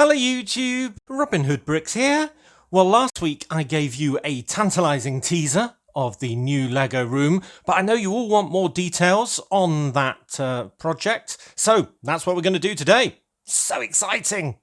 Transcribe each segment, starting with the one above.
Hello YouTube, Robin Hood Bricks here. Well, last week I gave you a tantalising teaser of the new Lego room, but I know you all want more details on that project, so that's what we're going to do today. So exciting!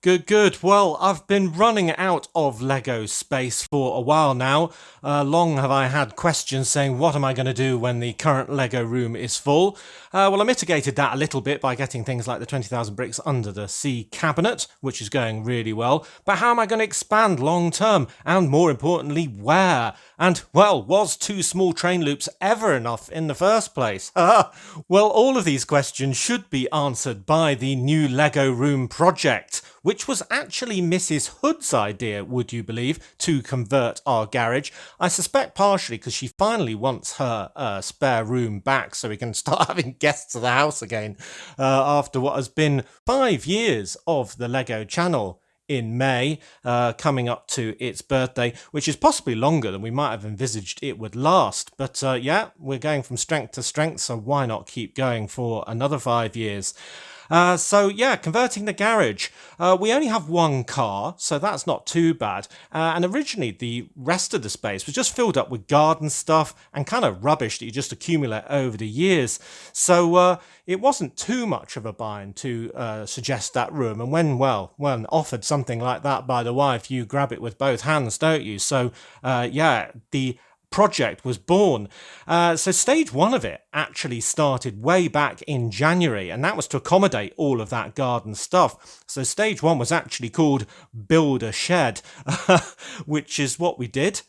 Good. Well, I've been running out of Lego space for a while now. Long have I had questions saying, what am I going to do when the current Lego room is full? Well, I mitigated that a little bit by getting things like the 20,000 bricks under the sea cabinet, which is going really well. But how am I going to expand long term? And more importantly, where? And, well, was 2 small train loops ever enough in the first place? Well, all of these questions should be answered by the new Lego room project, which was actually Mrs. Hood's idea, would you believe, to convert our garage. I suspect partially because she finally wants her spare room back so we can start having guests to the house again after what has been 5 years of the Lego channel in May, coming up to its birthday, which is possibly longer than we might have envisaged it would last. But yeah, we're going from strength to strength, so why not keep going for another 5 years? So yeah, converting the garage. We only have one car, so that's not too bad. And originally the rest of the space was just filled up with garden stuff and kind of rubbish that you just accumulate over the years. So it wasn't too much of a bind to suggest that room. And when offered something like that by the wife, you grab it with both hands, don't you? So yeah, the project was born. So stage 1 of it actually started way back in January, and that was to accommodate all of that garden stuff. So stage 1 was actually called Build a Shed, which is what we did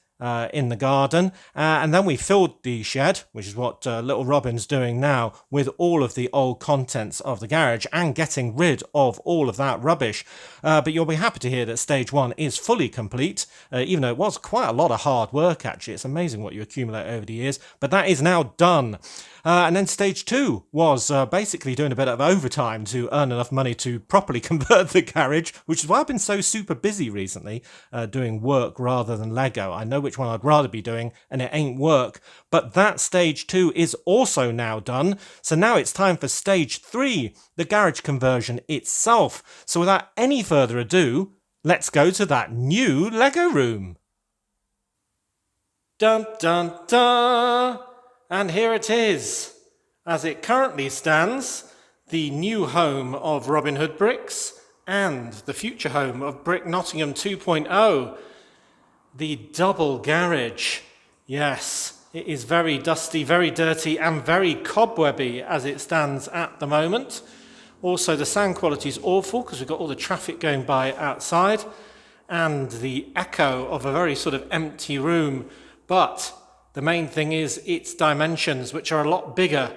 in the garden, and then we filled the shed, which is what little Robin's doing now, with all of the old contents of the garage and getting rid of all of that rubbish. But you'll be happy to hear that stage 1 is fully complete, even though it was quite a lot of hard work actually. It's amazing what you accumulate over the years, but that is now done. And then stage 2 was basically doing a bit of overtime to earn enough money to properly convert the garage, which is why I've been so super busy recently, doing work rather than Lego. I know which one I'd rather be doing, and it ain't work. But that stage 2 is also now done. So now it's time for stage 3, the garage conversion itself. So without any further ado, let's go to that new Lego room. Dun dun dun! And here it is, as it currently stands, the new home of Robin Hood Bricks and the future home of Brick Nottingham 2.0, the double garage. Yes, it is very dusty, very dirty and very cobwebby as it stands at the moment. Also, the sound quality is awful because we've got all the traffic going by outside and the echo of a very sort of empty room. But the main thing is its dimensions, which are a lot bigger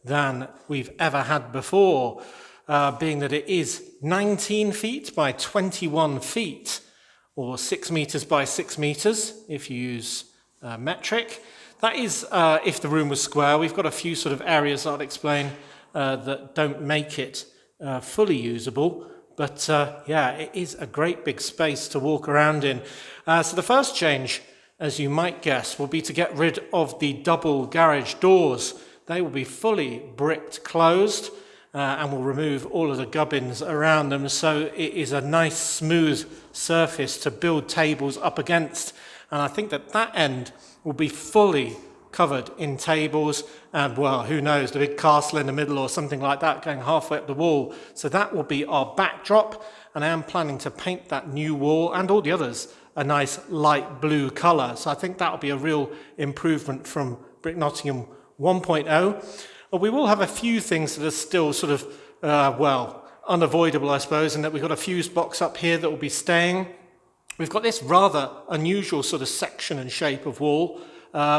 than we've ever had before, being that it is 19 feet by 21 feet, or 6 meters by 6 meters, if you use metric. That is if the room was square. We've got a few sort of areas I'll explain that don't make it fully usable. But yeah, it is a great big space to walk around in. So the first change, as you might guess, will be to get rid of the double garage doors. They will be fully bricked closed and will remove all of the gubbins around them, so it is a nice smooth surface to build tables up against. And I think that that end will be fully covered in tables and, well, who knows, the big castle in the middle or something like that going halfway up the wall. So that will be our backdrop, and I am planning to paint that new wall and all the others a nice light blue colour. So I think that will be a real improvement from Brick Nottingham 1.0. But we will have a few things that are still sort of, well, unavoidable, I suppose, and that we've got a fuse box up here that will be staying. We've got this rather unusual sort of section and shape of wall,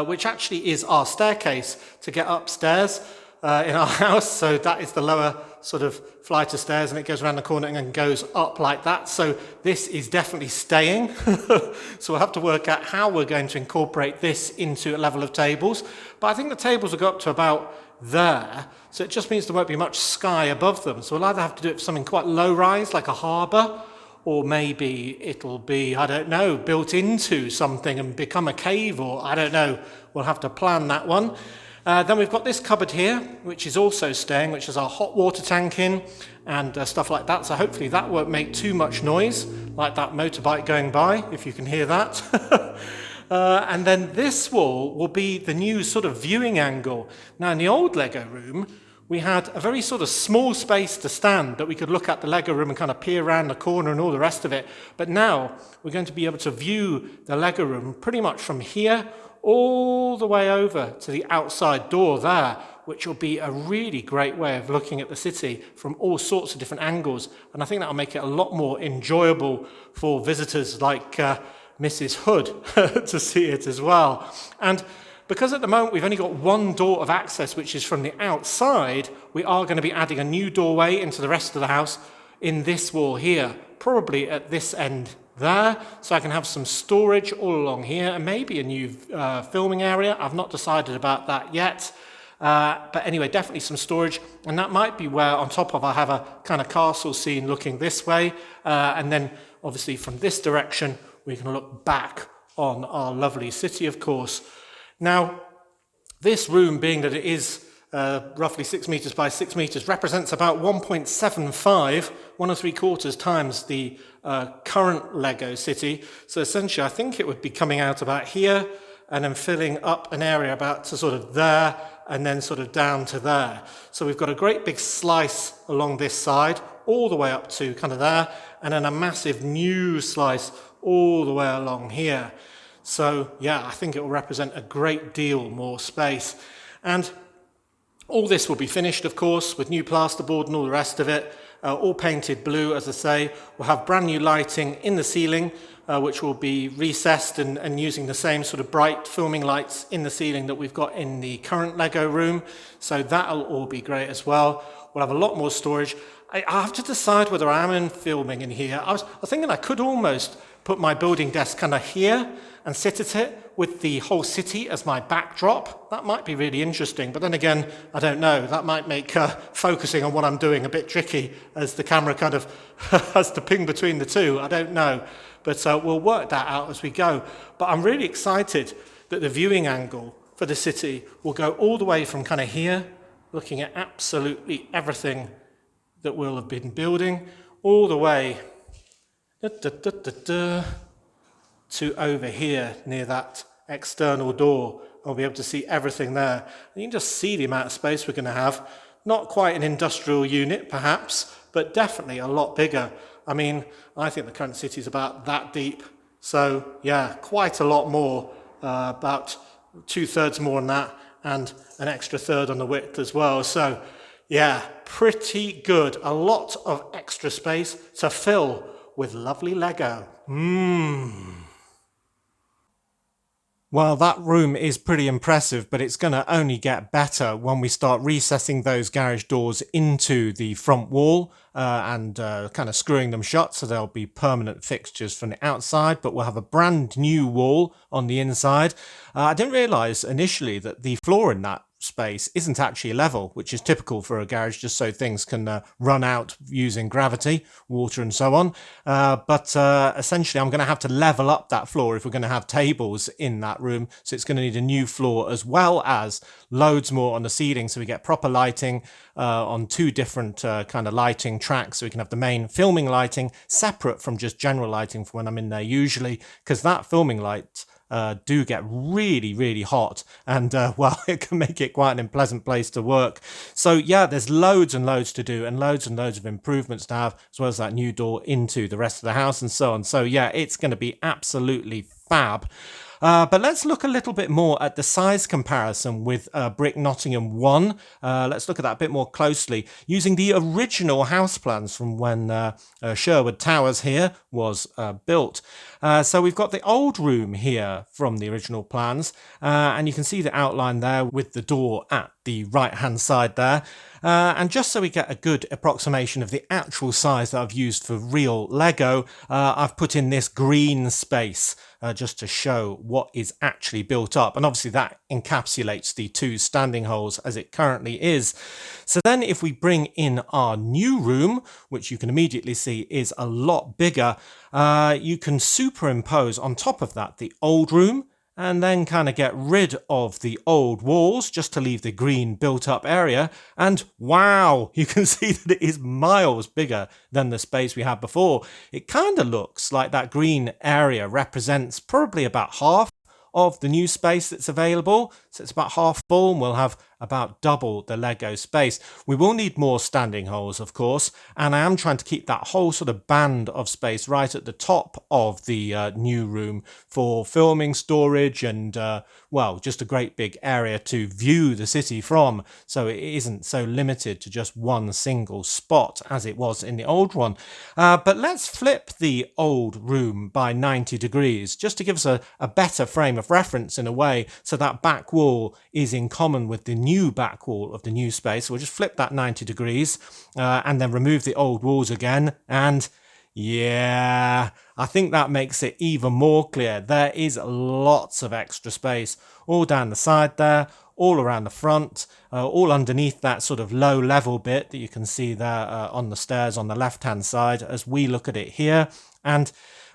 which actually is our staircase to get upstairs in our house. So that is the lower sort of flight of stairs, and it goes around the corner and then goes up like that. So this is definitely staying. So we'll have to work out how we're going to incorporate this into a level of tables. But I think the tables will go up to about there. So it just means there won't be much sky above them. So we'll either have to do it for something quite low rise, like a harbour, or maybe it'll be, I don't know, built into something and become a cave, or I don't know. We'll have to plan that one. Then we've got this cupboard here, which is also staying, which is our hot water tank in and stuff like that. So hopefully that won't make too much noise, like that motorbike going by, if you can hear that. And then this wall will be the new sort of viewing angle. Now in the old Lego room, we had a very sort of small space to stand that we could look at the Lego room and kind of peer around the corner and all the rest of it. But now we're going to be able to view the Lego room pretty much from here all the way over to the outside door there, which will be a really great way of looking at the city from all sorts of different angles. And I think that'll make it a lot more enjoyable for visitors like Mrs. Hood to see it as well. And because at the moment we've only got one door of access, which is from the outside, we are going to be adding a new doorway into the rest of the house in this wall here, probably at this end there, so I can have some storage all along here and maybe a new filming area. I've not decided about that yet. But anyway, definitely some storage, and that might be where on top of I have a kind of castle scene looking this way, and then obviously from this direction we can look back on our lovely city, of course. Now, this room, being that it is roughly 6 meters by 6 meters, represents about 1.75, 1 3/4 times the current Lego city. So essentially, I think it would be coming out about here and then filling up an area about to sort of there and then sort of down to there. So we've got a great big slice along this side, all the way up to kind of there, and then a massive new slice all the way along here. So yeah, I think it will represent a great deal more space. And all this will be finished, of course, with new plasterboard and all the rest of it, all painted blue, as I say. We'll have brand new lighting in the ceiling, which will be recessed and using the same sort of bright filming lights in the ceiling that we've got in the current Lego room. So that'll all be great as well. We'll have a lot more storage. I have to decide whether I am in filming in here. I was thinking I could almost put my building desk kind of here and sit at it with the whole city as my backdrop. That might be really interesting, but then again, I don't know. That might make focusing on what I'm doing a bit tricky as the camera kind of has to ping between the two. I don't know, but we'll work that out as we go. But I'm really excited that the viewing angle for the city will go all the way from kind of here, looking at absolutely everything that we'll have been building, all the way to over here near that external door. I'll be able to see everything there. And you can just see the amount of space we're going to have. Not quite an industrial unit, perhaps, but definitely a lot bigger. I mean, I think the current city is about that deep. So, yeah, quite a lot more, about 2/3 more than that, and an extra third on the width as well. So, yeah, pretty good. A lot of extra space to fill with lovely Lego. Well, that room is pretty impressive, but it's going to only get better when we start recessing those garage doors into the front wall and kind of screwing them shut so they'll be permanent fixtures from the outside, but we'll have a brand new wall on the inside. I didn't realise initially that the floor in that space isn't actually level, which is typical for a garage, just so things can run out using gravity, water and so on. But essentially I'm going to have to level up that floor if we're going to have tables in that room. So it's going to need a new floor as well as loads more on the ceiling, so we get proper lighting on 2 different kind of lighting tracks, so we can have the main filming lighting separate from just general lighting for when I'm in there usually, because that filming light do get really, really hot, and well, it can make it quite an unpleasant place to work. So yeah, there's loads and loads to do and loads of improvements to have, as well as that new door into the rest of the house and so on. So yeah, it's going to be absolutely fab. But let's look a little bit more at the size comparison with Brick Nottingham 1. Let's look at that a bit more closely using the original house plans from when Sherwood Towers here was built. So we've got the old room here from the original plans, and you can see the outline there with the door at the right hand side there. And just so we get a good approximation of the actual size that I've used for real Lego, I've put in this green space just to show what is actually built up. And obviously that encapsulates the 2 standing holes as it currently is. So then if we bring in our new room, which you can immediately see is a lot bigger, you can superimpose on top of that the old room and then kind of get rid of the old walls just to leave the green built up area. And wow, you can see that it is miles bigger than the space we had before. It kind of looks like that green area represents probably about half of the new space that's available. So it's about half full, and we'll have about double the Lego space. We will need more standing holes, of course, and I am trying to keep that whole sort of band of space right at the top of the new room for filming, storage, and well, just a great big area to view the city from, so it isn't so limited to just one single spot as it was in the old one. But let's flip the old room by 90 degrees just to give us a better frame of reference in a way, so that back wall is in common with the new back wall of the new space. So we'll just flip that 90 degrees and then remove the old walls again, and yeah, I think that makes it even more clear. There is lots of extra space all down the side there, all around the front, all underneath that sort of low level bit that you can see there on the stairs on the left hand side as we look at it here. And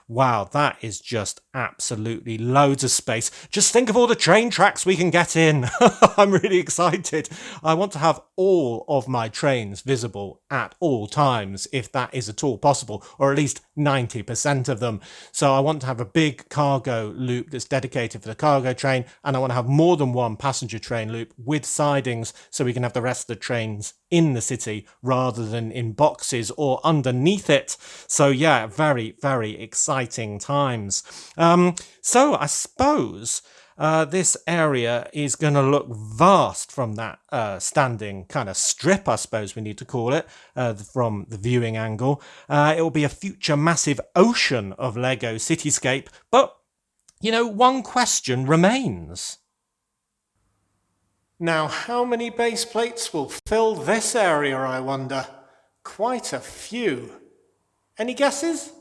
wow, that is just absolutely loads of space. Just think of all the train tracks we can get in. I'm really excited. I want to have all of my trains visible at all times, if that is at all possible, or at least 90% of them. So I want to have a big cargo loop that's dedicated for the cargo train, and I want to have more than one passenger train loop with sidings so we can have the rest of the trains in the city rather than in boxes or underneath it. So yeah, very, very exciting times. So I suppose this area is going to look vast from that standing kind of strip, I suppose we need to call it, from the viewing angle. It will be a future massive ocean of Lego cityscape. But, you know, one question remains. Now, how many base plates will fill this area, I wonder? Quite a few. Any guesses?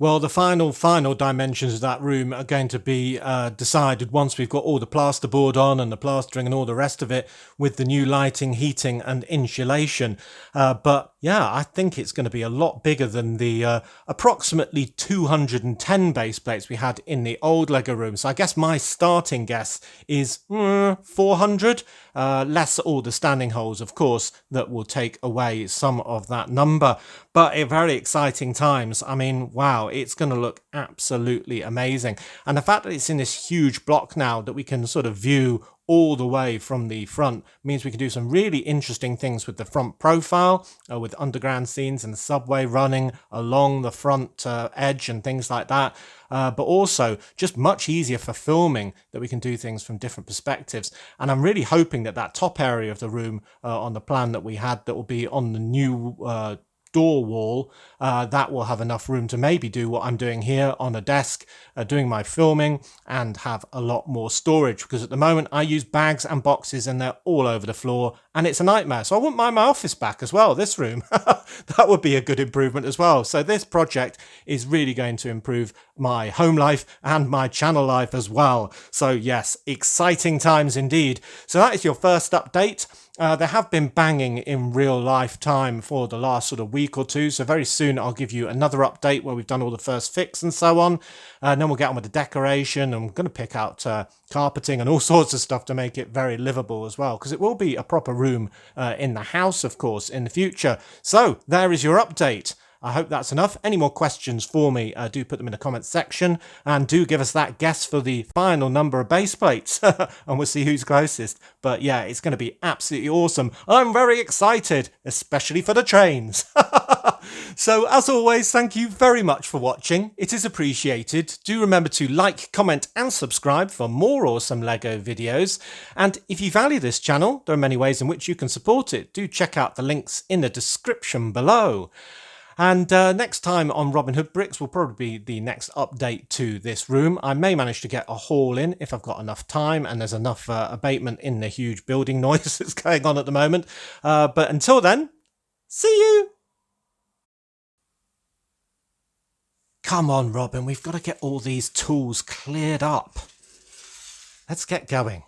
Well, the final dimensions of that room are going to be decided once we've got all the plasterboard on and the plastering and all the rest of it with the new lighting, heating and insulation. But yeah, I think it's going to be a lot bigger than the approximately 210 base plates we had in the old Lego room. So I guess my starting guess is 400, less all the standing holes, of course, that will take away some of that number. But at very exciting times. I mean, wow, it's going to look absolutely amazing. And the fact that it's in this huge block now that we can sort of view all the way from the front means we can do some really interesting things with the front profile, with underground scenes and the subway running along the front edge and things like that. But also just much easier for filming, that we can do things from different perspectives. And I'm really hoping that that top area of the room on the plan that we had that will be on the new door wall, that will have enough room to maybe do what I'm doing here on a desk, doing my filming, and have a lot more storage, because at the moment I use bags and boxes and they're all over the floor and it's a nightmare. So I wouldn't mind my office back as well, this room. That would be a good improvement as well. So this project is really going to improve my home life and my channel life as well. So yes, exciting times indeed. So that is your first update. They have been banging in real life time for the last sort of week or two. So very soon I'll give you another update where we've done all the first fix and so on. And then we'll get on with the decoration. I'm going to pick out carpeting and all sorts of stuff to make it very livable as well, because it will be a proper room in the house, of course, in the future. So there is your update. I hope that's enough. Any more questions for me, do put them in the comments section, and do give us that guess for the final number of base plates and we'll see who's closest. But yeah, it's going to be absolutely awesome. I'm very excited, especially for the trains. So as always, thank you very much for watching. It is appreciated. Do remember to like, comment and subscribe for more awesome Lego videos. And if you value this channel, there are many ways in which you can support it. Do check out the links in the description below. And next time on Robin Hood Bricks will probably be the next update to this room. I may manage to get a haul in if I've got enough time and there's enough abatement in the huge building noise that's going on at the moment. But until then, see you! Come on, Robin, we've got to get all these tools cleared up. Let's get going.